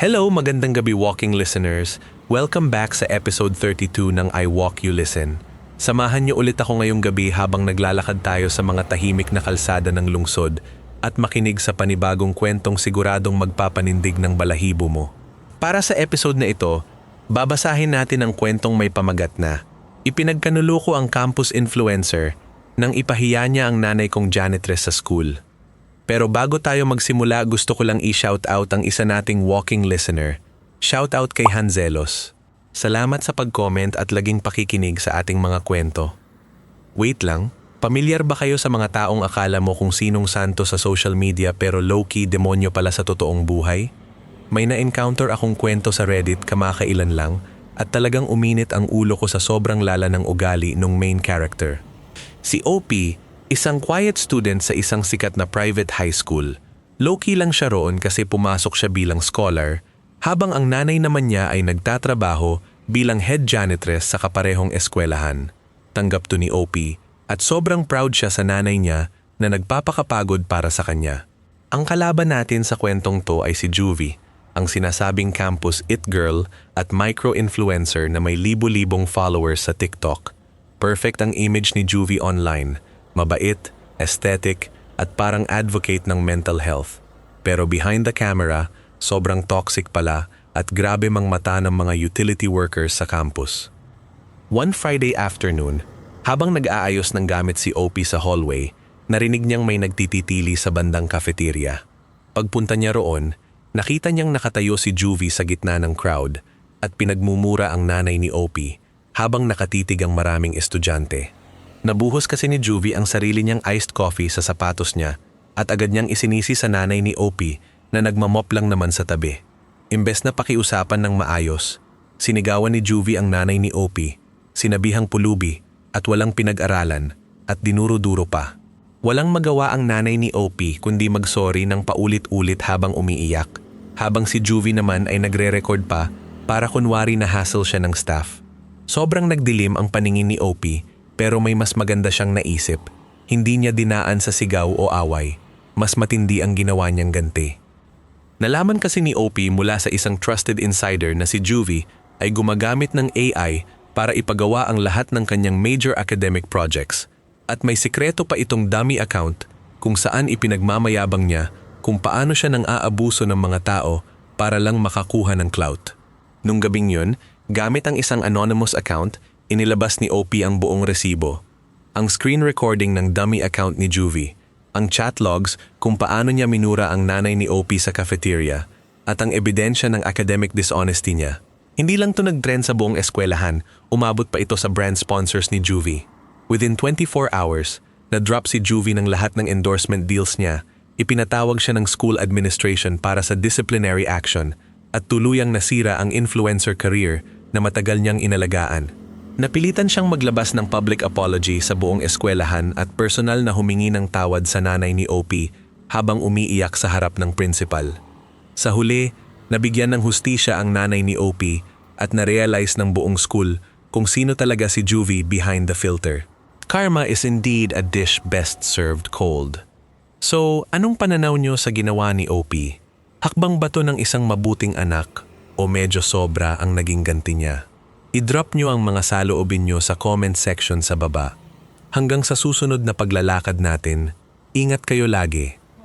Hello, magandang gabi walking listeners. Welcome back sa episode 32 ng I Walk You Listen. Samahan niyo ulit ako ngayong gabi habang naglalakad tayo sa mga tahimik na kalsada ng lungsod at makinig sa panibagong kwentong siguradong magpapanindig ng balahibo mo. Para sa episode na ito, babasahin natin ang kwentong may pamagat na ipinagkanuluko ang campus influencer nang ipahiya niya ang nanay kong janitress sa school. Pero bago tayo magsimula, gusto ko lang i-shout out ang isa nating walking listener. Shout out kay Hanzelos. Salamat sa pag-comment at laging pakikinig sa ating mga kwento. Wait lang, pamilyar ba kayo sa mga taong akala mo kung sinong santo sa social media pero low-key demonyo pala sa totoong buhay? May na-encounter akong kwento sa Reddit kamakailan lang at talagang uminit ang ulo ko sa sobrang lala ng ugali nung main character. Si OP, isang quiet student sa isang sikat na private high school. Low-key lang siya roon kasi pumasok siya bilang scholar, habang ang nanay naman niya ay nagtatrabaho bilang head janitress sa kaparehong eskwelahan. Tanggap to ni OP at sobrang proud siya sa nanay niya na nagpapakapagod para sa kanya. Ang kalaban natin sa kwentong to ay si Juvie, ang sinasabing campus it girl at micro-influencer na may libo-libong followers sa TikTok. Perfect ang image ni Juvie online. Mabait, aesthetic, at parang advocate ng mental health. Pero behind the camera, sobrang toxic pala at grabe mang mata ng mga utility workers sa campus. One Friday afternoon, habang nag-aayos ng gamit si OP sa hallway, narinig niyang may nagtititili sa bandang cafeteria. Pagpunta niya roon, nakita niyang nakatayo si Juvie sa gitna ng crowd at pinagmumura ang nanay ni OP habang nakatitig ang maraming estudyante. Nabuhos kasi ni Juvie ang sarili niyang iced coffee sa sapatos niya at agad niyang isinisi sa nanay ni OP na nagmamop lang naman sa tabi. Imbes na pakiusapan ng maayos, sinigawan ni Juvie ang nanay ni OP, sinabihang pulubi at walang pinag-aralan at dinuro-duro pa. Walang magawa ang nanay ni OP kundi mag-sorry ng paulit-ulit habang umiiyak, habang si Juvie naman ay nagre-record pa para kunwari na hassle siya ng staff. Sobrang nagdilim ang paningin ni OP pero may mas maganda siyang naisip. Hindi niya dinaan sa sigaw o away. Mas matindi ang ginawa niyang ganti. Nalaman kasi ni OP mula sa isang trusted insider na si Juvie ay gumagamit ng AI para ipagawa ang lahat ng kanyang major academic projects. At may sikreto pa itong dummy account kung saan ipinagmamayabang niya kung paano siya nang aabuso ng mga tao para lang makakuha ng clout. Nung gabing yun, gamit ang isang anonymous account, inilabas ni OP ang buong resibo. Ang screen recording ng dummy account ni Juvie, ang chat logs kung paano niya minura ang nanay ni OP sa cafeteria, at ang ebidensya ng academic dishonesty niya. Hindi lang to nag-trend sa buong eskwelahan, umabot pa ito sa brand sponsors ni Juvie. Within 24 hours, na-drop si Juvie ng lahat ng endorsement deals niya, ipinatawag siya ng school administration para sa disciplinary action, at tuluyang nasira ang influencer career na matagal niyang inalagaan. Napilitan siyang maglabas ng public apology sa buong eskwelahan at personal na humingi ng tawad sa nanay ni OP habang umiiyak sa harap ng principal. Sa huli, nabigyan ng hustisya ang nanay ni OP at na-realize ng buong school kung sino talaga si Juvie behind the filter. Karma is indeed a dish best served cold. So, anong pananaw niyo sa ginawa ni OP? Hakbang ba to ng isang mabuting anak o medyo sobra ang naging ganti niya? I-drop nyo ang mga saloobin nyo sa comment section sa baba. Hanggang sa susunod na paglalakad natin, ingat kayo lagi.